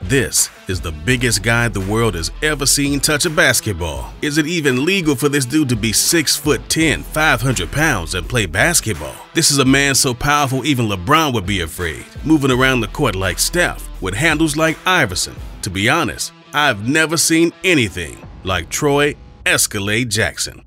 This is the biggest guy the world has ever seen touch a basketball. Is it even legal for this dude to be 6'10", 500 pounds and play basketball? This is a man so powerful even LeBron would be afraid, moving around the court like Steph, with handles like Iverson. To be honest, I've never seen anything like Troy Escalade Jackson.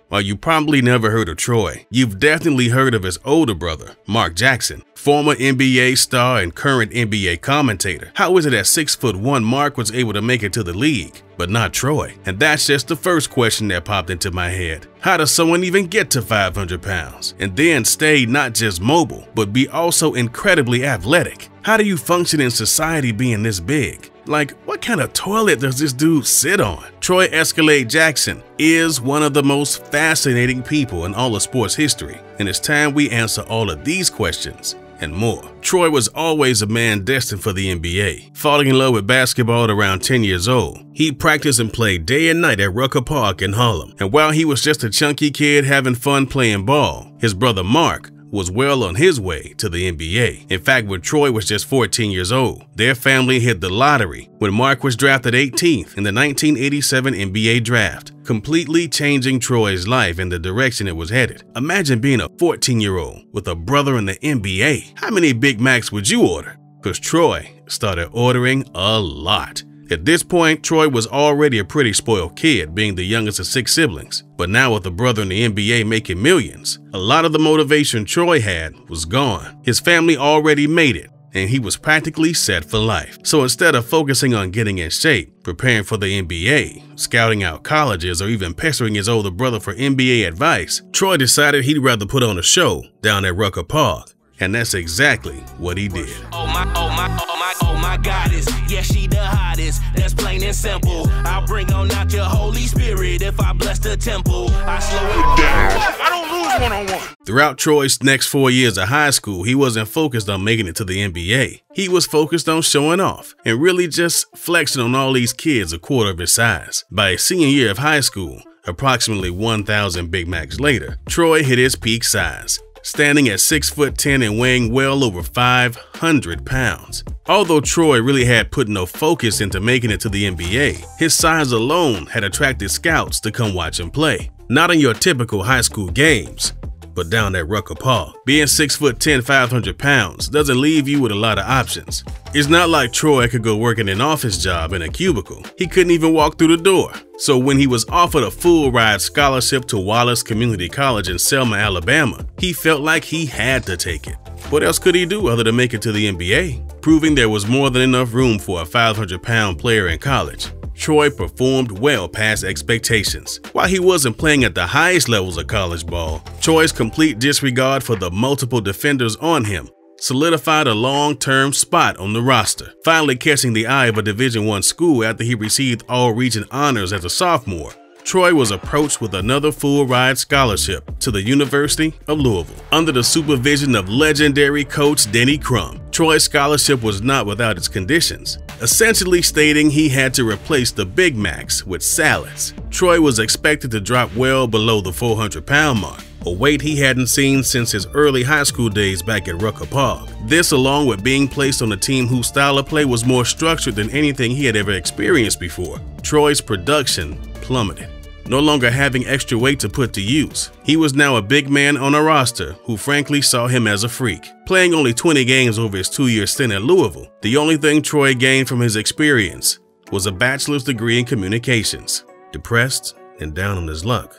While you probably never heard of Troy, you've definitely heard of his older brother, Mark Jackson, former NBA star and current NBA commentator. How is it at 6'1" Mark was able to make it to the league, but not Troy? And that's just the first question that popped into my head. How does someone even get to 500 pounds and then stay not just mobile, but be also incredibly athletic? How do you function in society being this big? Like, what kind of toilet does this dude sit on? Troy Escalade Jackson is one of the most fascinating people in all of sports history, and it's time we answer all of these questions and more. Troy was always a man destined for the NBA. Falling in love with basketball at around 10 years old, he practiced and played day and night at Rucker Park in Harlem. And while he was just a chunky kid having fun playing ball, his brother Mark was well on his way to the NBA. In fact, when Troy was just 14 years old, their family hit the lottery when Mark was drafted 18th in the 1987 NBA draft, completely changing Troy's life in the direction it was headed. Imagine being a 14-year-old with a brother in the NBA. How many Big Macs would you order? Because Troy started ordering a lot. At this point, Troy was already a pretty spoiled kid, being the youngest of 6 siblings. But now with a brother in the NBA making millions, a lot of the motivation Troy had was gone. His family already made it, and he was practically set for life. So instead of focusing on getting in shape, preparing for the NBA, scouting out colleges, or even pestering his older brother for NBA advice, Troy decided he'd rather put on a show down at Rucker Park. And that's exactly what he did. Oh my goddess, yeah, she the hottest, that's plain and simple. I'll bring on out your Holy Spirit if I bless the temple. I slow it down, I don't lose one-on-one. Throughout Troy's next 4 years of high school, he wasn't focused on making it to the NBA. He was focused on showing off and really just flexing on all these kids a quarter of his size. By his senior year of high school, approximately 1,000 Big Macs later, Troy hit his peak size, standing at 6'10" and weighing well over 500 pounds. Although Troy really had put no focus into making it to the NBA, his size alone had attracted scouts to come watch him play. Not in your typical high school games, but down at Rucker Park. Being 6'10", 500 pounds doesn't leave you with a lot of options. It's not like Troy could go work in an office job in a cubicle. He couldn't even walk through the door. So when he was offered a full-ride scholarship to Wallace Community College in Selma, Alabama, he felt like he had to take it. What else could he do other than make it to the NBA? Proving there was more than enough room for a 500-pound player in college, Troy performed well past expectations. While he wasn't playing at the highest levels of college ball, Troy's complete disregard for the multiple defenders on him solidified a long-term spot on the roster, finally catching the eye of a Division I school after he received all-region honors as a sophomore. Troy was approached with another full-ride scholarship to the University of Louisville. Under the supervision of legendary coach Denny Crum, Troy's scholarship was not without its conditions, essentially stating he had to replace the Big Macs with salads. Troy was expected to drop well below the 400-pound mark, a weight he hadn't seen since his early high school days back at Rucker Park. This, along with being placed on a team whose style of play was more structured than anything he had ever experienced before, Troy's production plummeted. No longer having extra weight to put to use, he was now a big man on a roster who frankly saw him as a freak. Playing only 20 games over his 2-year stint at Louisville, the only thing Troy gained from his experience was a bachelor's degree in communications. Depressed and down on his luck,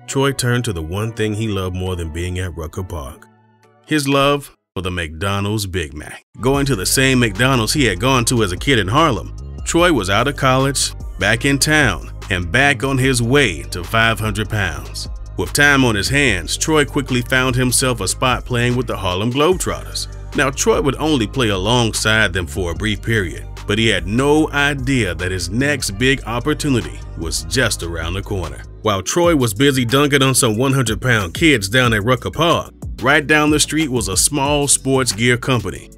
Troy turned to the one thing he loved more than being at Rucker Park: his love for the McDonald's Big Mac. Going to the same McDonald's he had gone to as a kid in Harlem, Troy was out of college, back in town, and back on his way to 500 pounds. With time on his hands, Troy quickly found himself a spot playing with the Harlem Globetrotters. Now, Troy would only play alongside them for a brief period, but he had no idea that his next big opportunity was just around the corner. While Troy was busy dunking on some 100-pound kids down at Rucker Park, right down the street was a small sports gear company,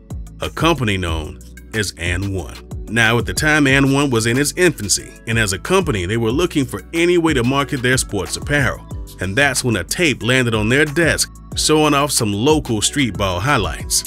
a company known as And1. Now, at the time, And1 was in its infancy, and as a company, they were looking for any way to market their sports apparel. And that's when a tape landed on their desk, showing off some local street ball highlights.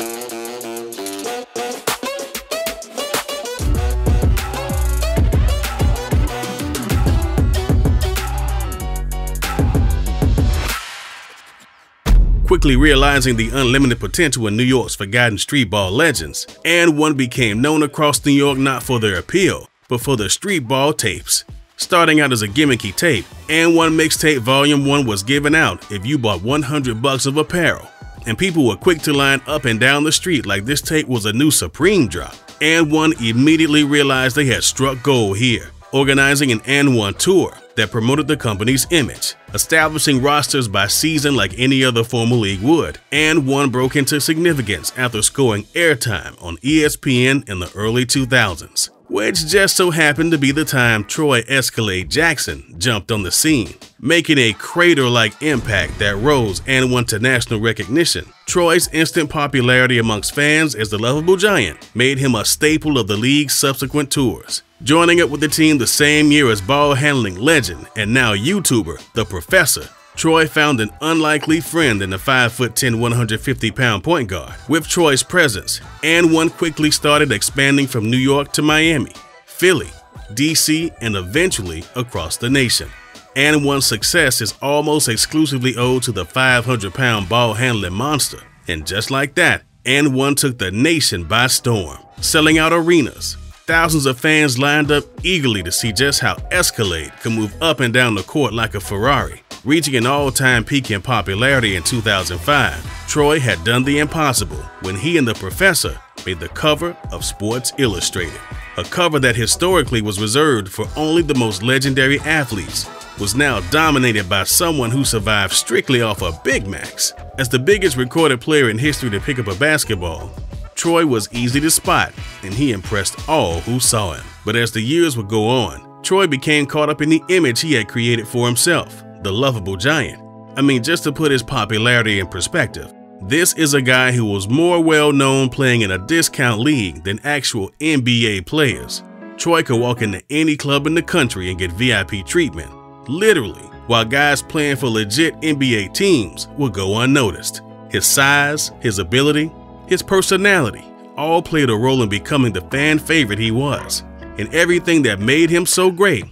Quickly realizing the unlimited potential in New York's forgotten street ball legends, and one became known across New York not for their appeal, but for their street ball tapes. Starting out as a gimmicky tape, and one mixtape volume 1 was given out if you bought $100 of apparel. And people were quick to line up and down the street like this tape was a new Supreme drop. And one immediately realized they had struck gold here, organizing an And1 tour that promoted the company's image, establishing rosters by season like any other formal league would. And one broke into significance after scoring airtime on ESPN in the early 2000s, which just so happened to be the time Troy Escalade Jackson jumped on the scene, making a crater-like impact that rose and won to national recognition. Troy's instant popularity amongst fans as the lovable giant made him a staple of the league's subsequent tours. Joining up with the team the same year as ball-handling legend and now YouTuber, The Professor, Troy found an unlikely friend in the 5'10", 150-pound point guard. With Troy's presence, and one quickly started expanding from New York to Miami, Philly, DC, and eventually across the nation. And one's success is almost exclusively owed to the 500-pound ball-handling monster. And just like that, and one took the nation by storm, selling out arenas. Thousands of fans lined up eagerly to see just how Escalade could move up and down the court like a Ferrari. Reaching an all-time peak in popularity in 2005, Troy had done the impossible when he and the Professor made the cover of Sports Illustrated. A cover that historically was reserved for only the most legendary athletes was now dominated by someone who survived strictly off of Big Macs. As the biggest recorded player in history to pick up a basketball, Troy was easy to spot, and he impressed all who saw him. But as the years would go on, Troy became caught up in the image he had created for himself, the lovable giant. I mean, just to put his popularity in perspective, this is a guy who was more well-known playing in a discount league than actual NBA players. Troy could walk into any club in the country and get VIP treatment, literally, while guys playing for legit NBA teams would go unnoticed. His size, his ability, his personality all played a role in becoming the fan favorite he was, and everything that made him so great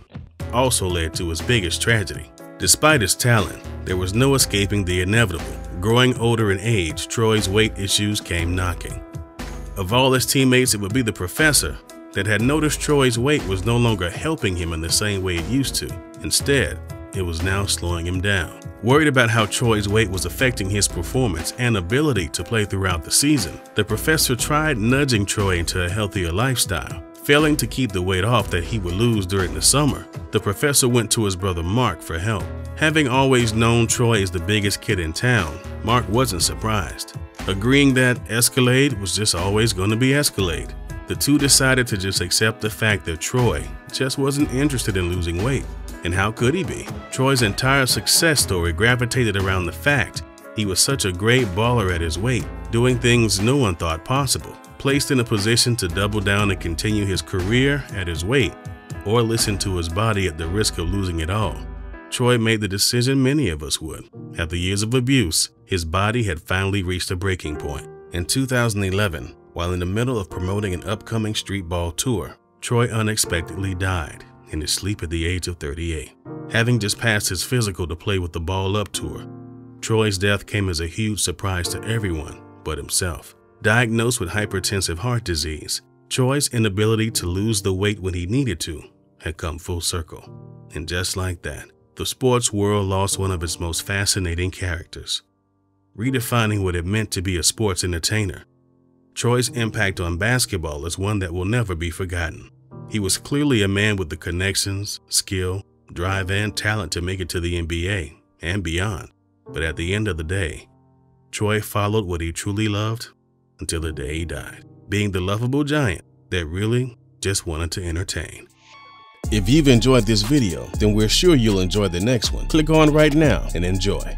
also led to his biggest tragedy. Despite his talent, there was no escaping the inevitable. Growing older in age, Troy's weight issues came knocking. Of all his teammates, it would be the Professor that had noticed Troy's weight was no longer helping him in the same way it used to. Instead, it was now slowing him down. Worried about how Troy's weight was affecting his performance and ability to play throughout the season, the Professor tried nudging Troy into a healthier lifestyle. Failing to keep the weight off that he would lose during the summer, the Professor went to his brother Mark for help. Having always known Troy as the biggest kid in town, Mark wasn't surprised. Agreeing that Escalade was just always going to be Escalade, the two decided to just accept the fact that Troy just wasn't interested in losing weight. And how could he be? Troy's entire success story gravitated around the fact he was such a great baller at his weight, doing things no one thought possible. Placed in a position to double down and continue his career at his weight, or listen to his body at the risk of losing it all, Troy made the decision many of us would. After years of abuse, his body had finally reached a breaking point. In 2011, while in the middle of promoting an upcoming street ball tour, Troy unexpectedly died in his sleep at the age of 38. Having just passed his physical to play with the Ball Up tour, Troy's death came as a huge surprise to everyone but himself. Diagnosed with hypertensive heart disease, Troy's inability to lose the weight when he needed to had come full circle. And just like that, the sports world lost one of its most fascinating characters, redefining what it meant to be a sports entertainer. Troy's impact on basketball is one that will never be forgotten. He was clearly a man with the connections, skill, drive, and talent to make it to the NBA and beyond. But at the end of the day, Troy followed what he truly loved until the day he died, being the lovable giant that really just wanted to entertain. If you've enjoyed this video, then we're sure you'll enjoy the next one. Click on right now and enjoy.